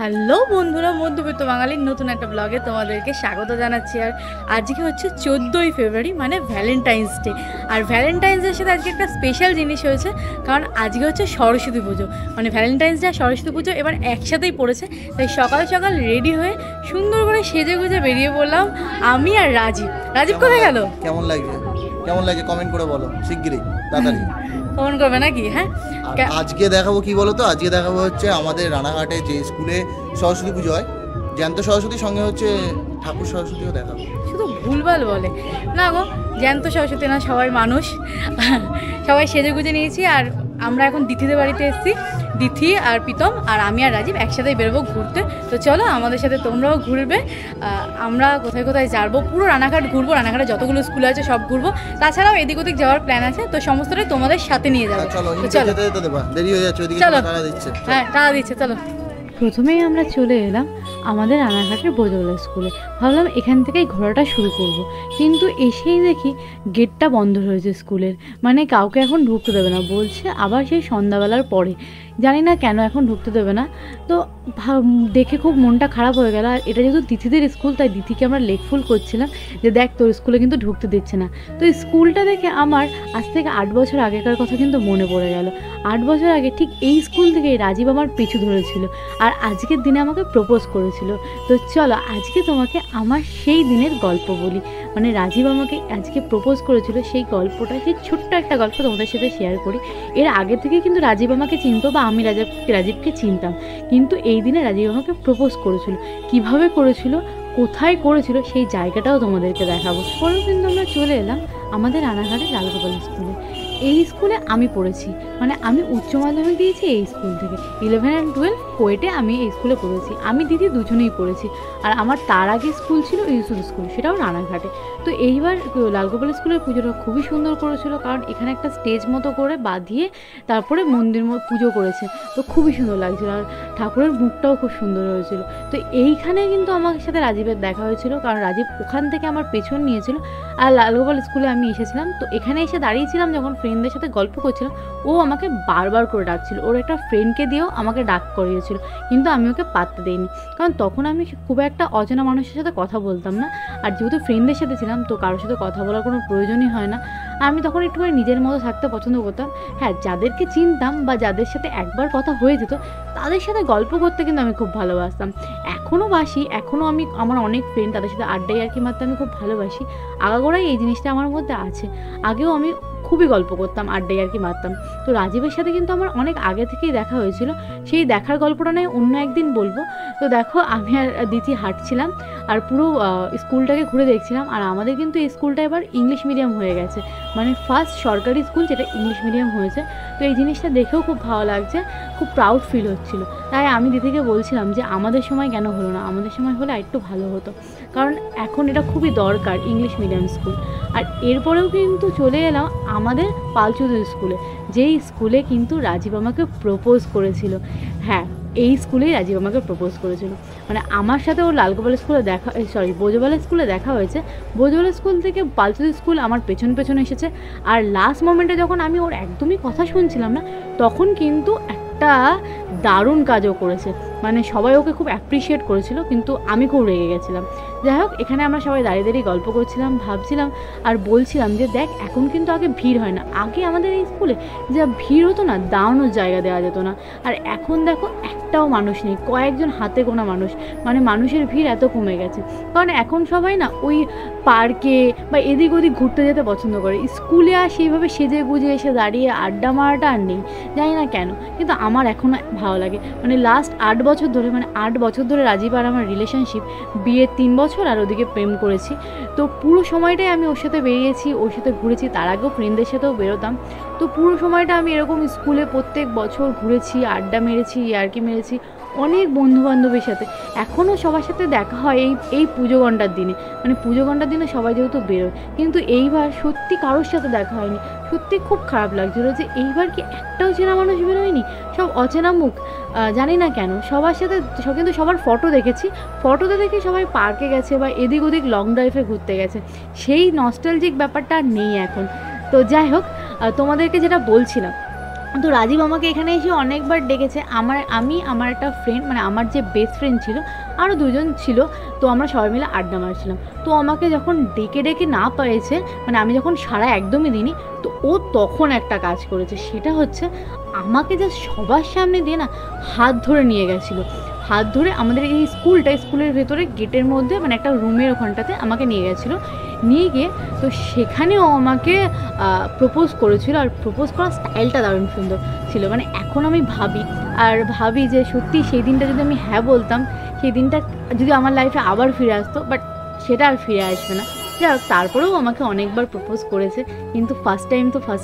Hello বন্ধুরা, মধ্যবিত্ত বাঙালির নতুন একটা ব্লগে তোমাদেরকে স্বাগত জানাচ্ছি। আর আজকে হচ্ছে 14ই ফেব্রুয়ারি, মানে ভ্যালেন্টাইন্স ডে। আর ভ্যালেন্টাইন্স ডের সাথে আজকে একটা স্পেশাল জিনিস হয়েছে, কারণ আজকে হচ্ছে সরস্বতী পুজো। মানে ভ্যালেন্টাইন্স ডে আর সরস্বতী পুজো এবার একসাথেই পড়েছে। তাই সকাল সকাল রেডি হয়ে সুন্দর করে সেজে গুজে বেরিয়ে পড়লাম আমি আর রাজীব। রাজীব কোথায় গেল? কেমন লাগছে কমেন্ট করে বলো শিগগিরই, তাড়াতাড়ি ফোন করবে নাকি? হ্যাঁ, আজকে দেখাবো কি বলো তো, আজকে দেখাবো হচ্ছে আমাদের রানাঘাটে যে স্কুলে সরস্বতী পুজো হয়, জ্যান্ত সরস্বতীর সঙ্গে হচ্ছে ঠাকুর সরস্বতীও দেখাবো। শুধু ভুলভাল বলে না গো, জ্যান্ত সরস্বতী না, সবাই মানুষ। সবাই সেজে গুজে নিয়েছি। আর আমরা এখন দিথিদের বাড়িতে এসেছি। দিথি আর প্রীতম আর আমি আর রাজীব একসাথেই বেরোবো ঘুরতে। তো চলো আমাদের সাথে তোমরাও ঘুরবে। আমরা কোথায় কোথায় যাবো, পুরো রানাঘাট ঘুরবো। রানাঘাটে যতগুলো স্কুল আছে সব ঘুরবো। তাছাড়াও এদিক ওদিক যাওয়ার প্ল্যান আছে, তো সমস্তটাই তোমাদের সাথে নিয়ে যাবো। চলো দেরি হয়ে যাচ্ছে, চলো। হ্যাঁ, টাকা দিচ্ছে, চলো। প্রথমেই আমরা চলে এলাম আমাদের রানাঘাটের বোঝওয়ালা স্কুলে। ভাবলাম এখান থেকেই ঘোরাটা শুরু করব, কিন্তু এসেই দেখি গেটটা বন্ধ হয়েছে স্কুলের। মানে কাউকে এখন ঢুকতে দেবে না বলছে, আবার সেই সন্ধ্যাবেলার পরে। জানি না কেন এখন ঢুকতে দেবে না। তো দেখে খুব মনটা খারাপ হয়ে গেল। আর এটা যেহেতু দিথিদের স্কুল, তাই দিথিকে আমরা লেকফুল করছিলাম যে দেখ তোর স্কুলে কিন্তু ঢুকতে দিচ্ছে না। তো স্কুলটা দেখে আমার আজ থেকে 8 বছর আগেকার কথা কিন্তু মনে পড়ে গেল। 8 বছর আগে ঠিক এই স্কুল থেকেই রাজীব আমার পিছু ধরেছিল, আর আজকের দিনে আমাকে প্রপোজ করেছিল। তো চলো আজকে তোমাকে আমার সেই দিনের গল্প বলি। মানে রাজীব আমাকে আজকে প্রপোজ করেছিল, সেই গল্পটা, সেই ছোট্ট একটা গল্প তোমাদের সাথে শেয়ার করি। এর আগে থেকে কিন্তু রাজীব আমাকে চিনতো, বা আমি রাজীবকে চিনতাম, কিন্তু এই দিনে রাজীব আমাকে প্রপোজ করেছিল। কিভাবে করেছিল, কোথায় করেছিল, সেই জায়গাটাও তোমাদেরকে দেখাবো। পরের দিন আমরা চলে এলাম আমাদের রানাঘাটের লালগোপাল স্কুলে। এই স্কুলে আমি পড়েছি, মানে আমি উচ্চ মাধ্যমিক দিয়েছি এই স্কুল থেকে। 11 আর 12 কোয়েটে আমি এই স্কুলে পড়েছি। আমি দিদি দুজনেই পড়েছি। আর আমার তার আগে স্কুল ছিল ইউসুফ স্কুল, সেটাও রানাঘাটে। তো এইবার লালগোপাল স্কুলের পুজোটা খুবই সুন্দর করেছিল, কারণ এখানে একটা স্টেজ মতো করে বাঁধিয়ে তারপরে মন্দির পুজো করেছে। তো খুবই সুন্দর লাগছিল, আর ঠাকুরের মুখটাও খুব সুন্দর হয়েছিল। তো এইখানে কিন্তু আমার সাথে রাজীবের দেখা হয়েছিল, কারণ রাজীব ওখান থেকে আমার পেছন নিয়েছিল। আর লালগোপাল স্কুলে আমি এসেছিলাম, তো এখানে এসে দাঁড়িয়েছিলাম যখন ফ্রেন্ডদের সাথে গল্প করছিলাম। ও আমাকে বারবার করে ডাকছিল, ওর একটা ফ্রেন্ডকে দিয়েও আমাকে ডাক করিয়েছিল, কিন্তু আমি ওকে পাত্তা দিইনি, কারণ তখন আমি খুব একটা অচেনা মানুষের সাথে কথা বলতাম না। আর যেহেতু ফ্রেন্ডদের সাথে ছিলাম, তো কারোর সাথে কথা বলার কোনো প্রয়োজনই হয় না। আমি তখন একটুখানি নিজের মতো থাকতে পছন্দ করতাম। হ্যাঁ, যাদেরকে চিনতাম বা যাদের সাথে একবার কথা হয়ে যেত, তাদের সাথে গল্প করতে কিন্তু আমি খুব ভালোবাসতাম। এখনও বাসি, এখনও আমি আমার অনেক ফ্রেন্ড, তাদের সাথে আড্ডায় আর কি মারতে আমি খুব ভালোবাসি। আগাগোড়াই এই জিনিসটা আমার মধ্যে আছে। আগেও আমি খুবই গল্প করতাম, আড্ডায় আর কি মারতাম। তো রাজীবের সাথে কিন্তু আমার অনেক আগে থেকেই দেখা হয়েছিল। সেই দেখার গল্পটা নয় অন্য একদিন বলবো। তো দেখো, আমি আর দিদি হাঁটছিলাম আর পুরো স্কুলটাকে ঘুরে দেখছিলাম। আর আমাদের কিন্তু এই স্কুলটা এবার ইংলিশ মিডিয়াম হয়ে গেছে, মানে ফার্স্ট সরকারি স্কুল যেটা ইংলিশ মিডিয়াম হয়েছে। তো এই জিনিসটা দেখেও খুব ভালো লাগছে, খুব প্রাউড ফিল হচ্ছিলো। তাই আমি দিদিকে বলছিলাম যে আমাদের সময় কেন হলো না, আমাদের সময় হলে আরেকটু ভালো হতো, কারণ এখন এটা খুবই দরকার ইংলিশ মিডিয়াম স্কুল। আর এরপরেও কিন্তু চলে এলাম আমাদের পালচৌধুরী স্কুলে, যেই স্কুলে কিন্তু রাজীব আমাকে প্রপোজ করেছিল। হ্যাঁ, এই স্কুলেই রাজীব আমাকে প্রপোজ করেছিল। মানে আমার সাথে ওর লালগোপাল স্কুলে বোঝওয়ালা স্কুলে দেখা হয়েছে। বোঝওয়ালা স্কুল থেকে পালচৌধুরী স্কুল আমার পেছন পেছন এসেছে। আর লাস্ট মোমেন্টে যখন আমি ওর একদমই কথা শুনছিলাম না, তখন কিন্তু একটা দারুণ কাজও করেছে। মানে সবাই ওকে খুব অ্যাপ্রিসিয়েট করেছিল, কিন্তু আমি খুব রেগে গেছিলাম। যাই হোক, এখানে আমরা সবাই দাঁড়িয়ে দাঁড়িয়ে গল্প করছিলাম, ভাবছিলাম আর বলছিলাম যে দেখ, এখন কিন্তু আগে ভিড় হয় না। আগে আমাদের এই স্কুলে যা ভিড় হতো না, দাঁড়ানোর জায়গা দেওয়া যেত না। আর এখন দেখো, একটাও মানুষ নেই, কয়েকজন হাতে গোনা মানুষ। মানে মানুষের ভিড় এত কমে গেছে, কারণ এখন সবাই না ওই পার্কে বা এদিক ওদিক ঘুরতে যেতে পছন্দ করে। স্কুলে আর সেইভাবে সেজে গুজে এসে দাঁড়িয়ে আড্ডা মারাটা আর নেই, জানি না কেন, কিন্তু আমার এখনও ভালো লাগে। মানে লাস্ট 8 বছর ধরে, মানে 8 বছর ধরে রাজীব আর আমার রিলেশনশিপ। বিয়ের 3 বছর আর ওদিকে প্রেম করেছি। তো পুরো সময়টাই আমি ওর সাথে বেরিয়েছি, ওর সাথে ঘুরেছি। তার আগেও ফ্রেন্ডদের সাথেও বেরোতাম। তো পুরো সময়টা আমি এরকম স্কুলে প্রত্যেক বছর ঘুরেছি, আড্ডা মেরেছি, ইয়ার্কি মেরেছি অনেক বন্ধুবান্ধবের সাথে। এখনও সবার সাথে দেখা হয় এই পুজো ঘণ্টার দিনে। মানে পুজো ঘণ্টার দিনে সবাই যেহেতু বেরোয়, কিন্তু এইবার সত্যি কারোর সাথে দেখা হয়নি। সত্যি খুব খারাপ লাগছিলো যে এইবার কি একটাও চেনা মানুষ বেরোয়নি, সব অচেনা মুখ। জানি না কেন সবার সাথে, কিন্তু সবার ফটো দেখেছি। ফটোতে দেখে সবাই পার্কে গেছে বা এদিক ওদিক লং ড্রাইভে ঘুরতে গেছে। সেই নস্টালজিক ব্যাপারটা আর নেই এখন। তো যাই হোক, তোমাদেরকে যেটা বলছিলাম, তো রাজীব আমাকে এখানে এসে অনেকবার ডেকেছে। আমি আমার একটা ফ্রেন্ড, মানে আমার যে বেস্ট ফ্রেন্ড ছিল, আরও দুজন ছিল, তো আমরা সবাই মিলে আড্ডা মারছিলাম। তো আমাকে যখন ডেকে ডেকে না পেয়েছে, মানে আমি যখন সাড়া একদমই দিইনি, তো ও তখন একটা কাজ করেছে, সেটা হচ্ছে আমাকে জাস্ট সবার সামনে দিয়ে না হাত ধরে নিয়ে গেছিলো। হাত ধরে আমাদের এই স্কুলের ভেতরে গেটের মধ্যে, মানে একটা রুমের ওখানটাতে আমাকে নিয়ে গেছিলো। নিয়ে গিয়ে তো সেখানেও আমাকে প্রপোজ করেছিল, আর প্রপোজ করার স্টাইলটা দারুণ সুন্দর ছিল। মানে এখন আমি ভাবি যে সত্যি সেই দিনটা যদি আমি হ্যাঁ বলতাম, সেই দিনটা যদি আমার লাইফে আবার ফিরে আসতো, বাট সেটা আর ফিরে আসবে না। যাই হোক, তারপরেও আমাকে অনেকবার প্রপোজ করেছে, কিন্তু ফার্স্ট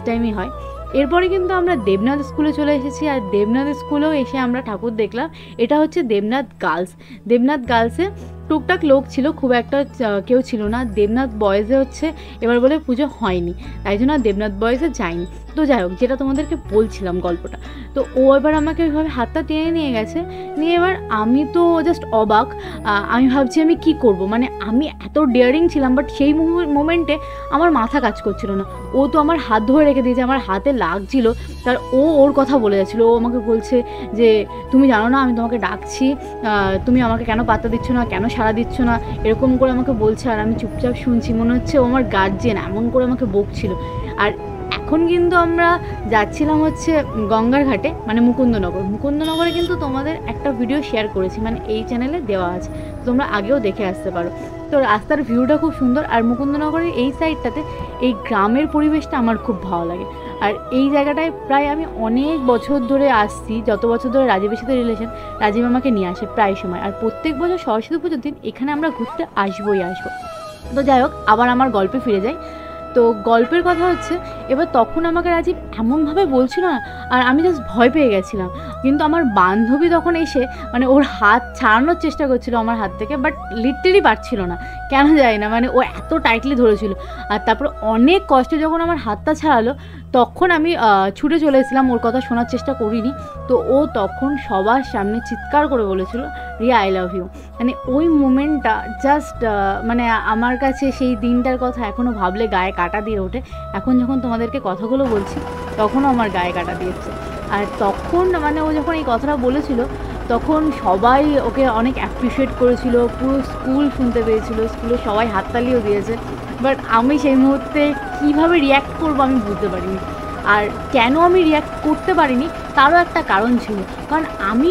টাইমই হয়। এরপরে কিন্তু আমরা দেবনাথ স্কুলে চলে এসেছি, আর দেবনাথ স্কুলেও এসে আমরা ঠাকুর দেখলাম। এটা হচ্ছে দেবনাথ গার্লসে টুকটাক লোক ছিল, খুব একটা কেউ ছিল না। দেবনাথ বয়েজে হচ্ছে এবার বলে পুজো হয়নি, তাই জন্য দেবনাথ বয়েজে যায়নি। তো যাই হোক, যেটা তোমাদেরকে বলছিলাম গল্পটা, তো ও এবার আমাকে ওইভাবে হাতটা টেনে নিয়ে গেছে। নিয়ে এবার আমি তো জাস্ট অবাক, আমি ভাবছি আমি কি করব, মানে আমি এত ডেয়ারিং ছিলাম, বাট সেই মোমেন্টে আমার মাথা কাজ করছিল না। ও তো আমার হাত ধরে রেখে দিয়েছে, আমার হাতে লাগছিল, তার ওর কথা বলে যাচ্ছিলো। ও আমাকে বলছে যে তুমি জানো না আমি তোমাকে ডাকছি, তুমি আমাকে কেন পাত্তা দিচ্ছ না, কেন সাড়া দিচ্ছ না, এরকম করে আমাকে বলছে। আর আমি চুপচাপ শুনছি, মনে হচ্ছে ও আমার গার্জিয়ান, এমন করে আমাকে বকছিল। আর এখন কিন্তু আমরা যাচ্ছিলাম হচ্ছে গঙ্গার ঘাটে, মানে মুকুন্দনগরে কিন্তু তোমাদের একটা ভিডিও শেয়ার করেছি, মানে এই চ্যানেলে দেওয়া আছে, তোমরা আগেও দেখে আসতে পারো। তো রাস্তার ভিউটা খুব সুন্দর, আর মুকুন্দনগরের এই সাইডটাতে এই গ্রামের পরিবেশটা আমার খুব ভালো লাগে। আর এই জায়গাটায় প্রায় আমি অনেক বছর ধরে আসছি, যত বছর ধরে রাজীবের সাথে রিলেশন, রাজীব আমাকে নিয়ে আসে প্রায় সময়। আর প্রত্যেক বছর সরস্বতী পুজোর দিন এখানে আমরা ঘুরতে আসবো। তো যাই হোক, আবার আমার গল্পে ফিরে যাই। তো গল্পের কথা হচ্ছে, এবার তখন আমাকে রাজীব এমনভাবে বলছিল না, আর আমি জাস্ট ভয় পেয়ে গেছিলাম। কিন্তু আমার বান্ধবী তখন এসে মানে ওর হাত ছাড়ানোর চেষ্টা করছিল আমার হাত থেকে, বাট লিটারেলি পারছিল না, কেন যায় না, মানে ও এত টাইটলি ধরেছিল। আর তারপর অনেক কষ্টে যখন আমার হাতটা ছাড়ালো, তখন আমি ছুটে চলে এসেছিলাম, ওর কথা শোনার চেষ্টা করিনি। তো ও তখন সবার সামনে চিৎকার করে বলেছিল, রিয়া আই লাভ ইউ। মানে ওই মোমেন্টটা জাস্ট মানে আমার কাছে সেই দিনটার কথা এখনও ভাবলে গায়ে কাটা দিয়ে ওঠে। এখন যখন তোমাদেরকে কথাগুলো বলছি, তখনও আমার গায়ে কাটা দিয়েছে। আর তখন মানে ও যখন এই কথাটা বলেছিল, তখন সবাই ওকে অনেক অ্যাপ্রিসিয়েট করেছিল, পুরো স্কুল শুনতে পেয়েছিল, স্কুলে সবাই হাততালিও দিয়েছে। বাট আমি সেই মুহূর্তে কীভাবে রিয়্যাক্ট করবো আমি বুঝতে পারিনি। আর কেন আমি রিয়্যাক্ট করতে পারিনি তারও একটা কারণ ছিল, কারণ আমি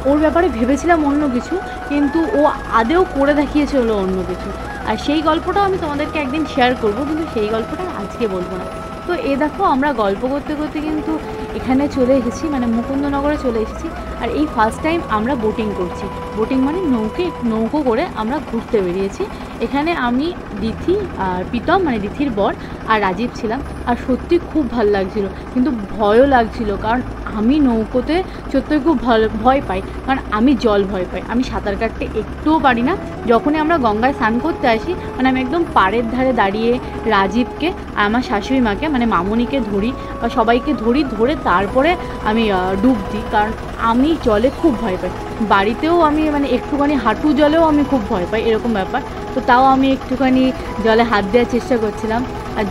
ওর ব্যাপারে ভেবেছিলাম অন্য কিছু, কিন্তু ও আদেও করে দেখিয়েছিল অন্য কিছু। আর সেই গল্পটাও আমি তোমাদেরকে একদিন শেয়ার করব, কিন্তু সেই গল্পটা আজকে বলবো না। তো দেখো, আমরা গল্প করতে করতে কিন্তু এখানে চলে এসেছি, মানে মুকুন্দনগরে চলে এসেছি। আর এই ফার্স্ট টাইম আমরা বোটিং করছি। বোটিং মানে নৌকো করে আমরা ঘুরতে বেরিয়েছি। এখানে আমি, দিথি আর প্রীতম, মানে দিথির বর, আর রাজীব ছিলাম। আর সত্যি খুব ভালো লাগছিল, কিন্তু ভয়ও লাগছিল, কারণ আমি নৌকোতে চড়তে খুব ভয় পাই, কারণ আমি জল ভয় পাই, আমি সাঁতার কাটতে একটুও পারি না। যখনই আমরা গঙ্গায় স্নান করতে আসি, মানে আমি একদম পাড়ের ধারে দাঁড়িয়ে রাজীবকে আর আমার শাশুড়ি মাকে, মানে মামুনিকে ধরি বা সবাইকে ধরে তারপরে আমি ডুব দিই, কারণ আমি জলে খুব ভয় পাই। বাড়িতেও আমি মানে একটুখানি হাঁটু জলেও আমি খুব ভয় পাই, এরকম ব্যাপার। তো তাও আমি একটুখানি জলে হাত দেওয়ার চেষ্টা করছিলাম। আর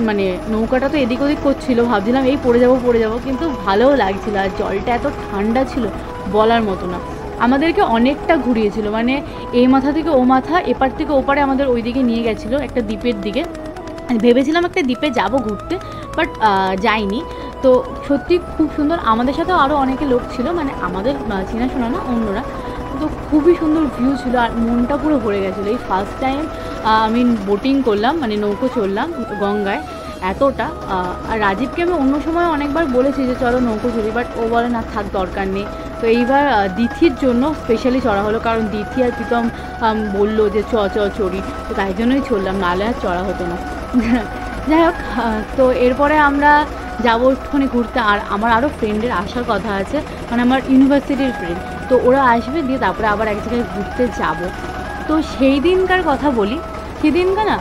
মানে নৌকাটা তো এদিক ওদিক করছিল, ভাবছিলাম এই পড়ে যাবো, কিন্তু ভালোও লাগছিল। আর জলটা এত ঠান্ডা ছিল বলার মতো না। আমাদেরকে অনেকটা ঘুরিয়েছিল, মানে এই মাথা থেকে ও মাথা, এপার থেকে ওপারে আমাদের ওই দিকে নিয়ে গেছিলো, একটা দ্বীপের দিকে। ভেবেছিলাম একটা দ্বীপে যাব ঘুরতে, বাট যাইনি। তো সত্যি খুব সুন্দর। আমাদের সাথেও আরও অনেকে লোক ছিল, মানে আমাদের চেনাশোনা না, অন্যরা। তো খুবই সুন্দর ভিউ ছিল, আর মনটা পুরো ভরে গেছিলো। এই ফার্স্ট টাইম আমি বোটিং করলাম, মানে নৌকো চড়লাম গঙ্গায় এতটা। আর রাজীবকে আমি অন্য সময় অনেকবার বলেছি যে চলো নৌকো চড়ি, বাট ও বলে না থাক, দরকার নেই। তো এইবার দিথির জন্য স্পেশালি চড়া হলো, কারণ দিথি আর প্রীতম বললো যে চড়ি, তো তাই জন্যই চড়লাম, নাহলে আর চড়া হতো না। যাই হোক, তো এরপরে আমরা যাবো একটুখানি ঘুরতে। আর আমার আরও ফ্রেন্ডের আসার কথা আছে, মানে আমার ইউনিভার্সিটির ফ্রেন্ড, তো ওরা আসবে, দিয়ে তারপরে আবার এক জায়গায় ঘুরতে যাব। তো সেই দিনকার কথা বলি, সেদিনকার না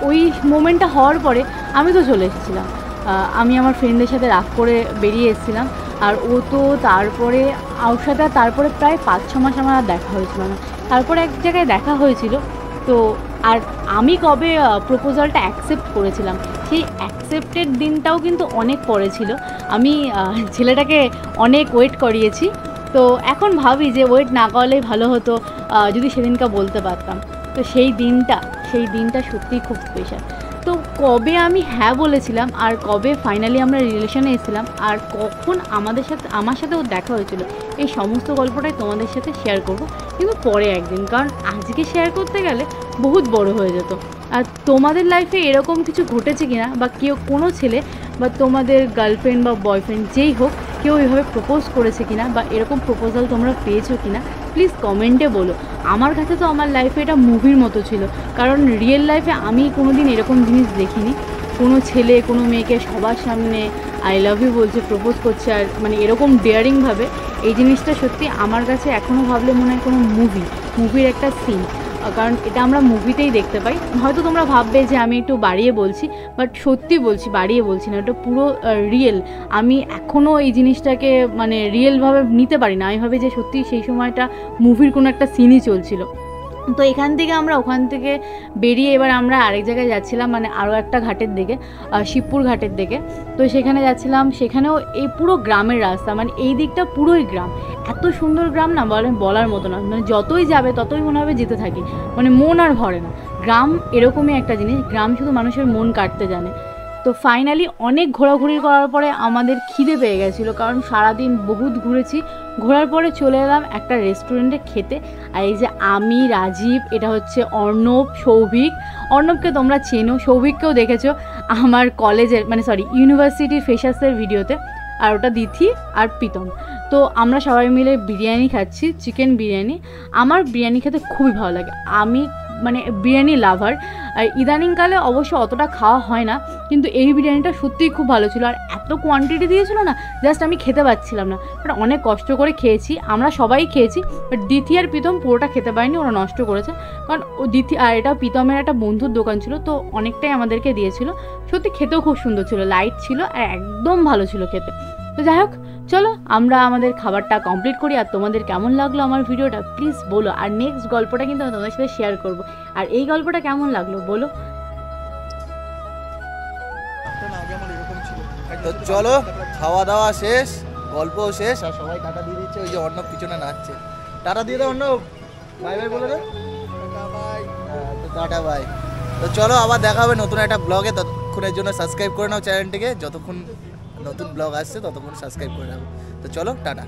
ওই মোমেন্টটা হওয়ার পরে আমি তো চলে এসেছিলাম। আমি আমার ফ্রেন্ডের সাথে রাগ করে বেরিয়ে এসেছিলাম, আর ও তো তারপরে ওর সাথে তারপরে প্রায় 5-6 মাস আমার আর দেখা হয়েছিল না। তারপরে এক জায়গায় দেখা হয়েছিল। তো আর আমি কবে প্রপোজালটা অ্যাকসেপ্ট করেছিলাম সেই অ্যাকসেপ্টেড দিনটাও কিন্তু অনেক পরে ছিল। আমি ছেলেটাকে অনেক ওয়েট করিয়েছি, তো এখন ভাবি যে ওয়েট না করালেই ভালো হতো, যদি সেদিনটা বলতে পারতাম। তো সেই দিনটা সত্যিই খুব স্পেশাল। তো কবে আমি হ্যাঁ বলেছিলাম আর কবে ফাইনালি আমরা রিলেশনে এসেছিলাম আর কখন আমার সাথেও দেখা হয়েছিল, এই সমস্ত গল্পটাই তোমাদের সাথে শেয়ার করব, কিন্তু পরে একদিন, কারণ আজকে শেয়ার করতে গেলে বহুত বড় হয়ে যেত। আর তোমাদের লাইফে এরকম কিছু ঘটেছে কিনা, বা কোনো ছেলে বা তোমাদের গার্লফ্রেন্ড বা বয়ফ্রেন্ড যেই হোক কেউ এভাবে প্রপোজ করেছে কিনা, বা এরকম প্রপোজাল তোমরা পেয়েছো কিনা, প্লিজ কমেন্টে বলো। আমার কাছে তো আমার লাইফে এটা মুভির মতো ছিল, কারণ রিয়েল লাইফে আমি কোনো দিন এরকম জিনিস দেখিনি। কোনো ছেলে কোনো মেয়েকে সবার সামনে আই লাভ ইউ বলছে, প্রপোজ করছে, আর মানে এরকম ডেয়ারিংভাবে, এই জিনিসটা সত্যি আমার কাছে এখনও ভাবলে মনে হয় কোনো মুভির একটা সিন, কারণ এটা আমরা মুভিতেই দেখতে পাই। হয়তো তোমরা ভাববে যে আমি একটু বাড়িয়ে বলছি, বাট সত্যি বলছি, বাড়িয়ে বলছি না, এটা পুরো রিয়েল। আমি এখনও এই জিনিসটাকে মানে রিয়েলভাবে নিতে পারি না, আমি ভাবি যে সত্যি সেই সময়টা মুভির কোনো একটা সিনই চলছিল। তো ওখান থেকে বেরিয়ে এবার আমরা আরেক জায়গায় যাচ্ছিলাম, মানে আরও একটা ঘাটের দিকে, শিবপুর ঘাটের দিকে। তো সেখানে যাচ্ছিলাম, সেখানেও এই পুরো গ্রামের রাস্তা, মানে এই দিকটা পুরোই গ্রাম, এত সুন্দর গ্রাম না বলার মতো না, মানে যতই যাবে ততই মনে হবে যেতে থাকি, মানে মন আর ভরে না। গ্রাম এরকমই একটা জিনিস, গ্রাম শুধু মানুষের মন কাটতে জানে। তো ফাইনালি অনেক ঘোরাঘুরি করার পরে আমাদের খিদে পেয়ে গেছিলো, কারণ সারাদিন বহুত ঘুরেছি। ঘোরার পরে চলে এলাম একটা রেস্টুরেন্টে খেতে। আর এই যে আমি, রাজীব, এটা হচ্ছে অর্ণব, সৌভিক। অর্ণবকে তোমরা চেনো, সৌভিককেও দেখেছো আমার কলেজের ইউনিভার্সিটির ফ্রেশার্সের ভিডিওতে, আর ওটা দিথি আর প্রীতম। তো আমরা সবাই মিলে বিরিয়ানি খাচ্ছি, চিকেন বিরিয়ানি। আমার বিরিয়ানি খেতে খুবই ভালো লাগে, আমি মানে বিরিয়ানি লাভার। আর ইদানিংকালে অবশ্য অতটা খাওয়া হয় না, কিন্তু এই বিরিয়ানিটা সত্যিই খুব ভালো ছিল। আর এত কোয়ান্টিটি দিয়েছিল না, জাস্ট আমি খেতে পাচ্ছিলাম না, বাট অনেক কষ্ট করে খেয়েছি, আমরা সবাই খেয়েছি। বাট দিথি আর প্রীতম পুরোটা খেতে পারেনি, ওরা নষ্ট করেছে, কারণ ও দিথি আর এটা প্রীতমের একটা বন্ধুর দোকান ছিল, তো অনেকটাই আমাদেরকে দিয়েছিল। সত্যি খেতেও খুব সুন্দর ছিল, লাইট ছিল আর একদম ভালো ছিল খেতে। তো যাই হোক, চলো আমরা আমাদের খাবারটা কমপ্লিট করি। আর তোমাদের কেমন লাগলো আমার ভিডিওটা প্লিজ বলো, আর নেক্সট গল্পটা কিন্তু আমি তোমাদের সাথে শেয়ার করবো। আর এই গল্পটা কেমন লাগলো বলো। তো চলো, খাওয়া দাওয়া শেষ, গল্পও শেষ, আর সবাই টাটা দিয়ে দিচ্ছে। ওই যে অর্ণব পিছনে নাচছে, টাটা দিয়ে দাও অর্ণব, বাই বাই বলে দে, টাটা বাই। তো চলো, আবার দেখা হবে নতুন একটা ব্লগে, ততক্ষণের জন্য সাবস্ক্রাইব করে নাও চ্যানেলটিকে, যতক্ষণ নতুন ব্লগ আসছে ততক্ষণ সাবস্ক্রাইব করে নাও। তো চলো, টাটা।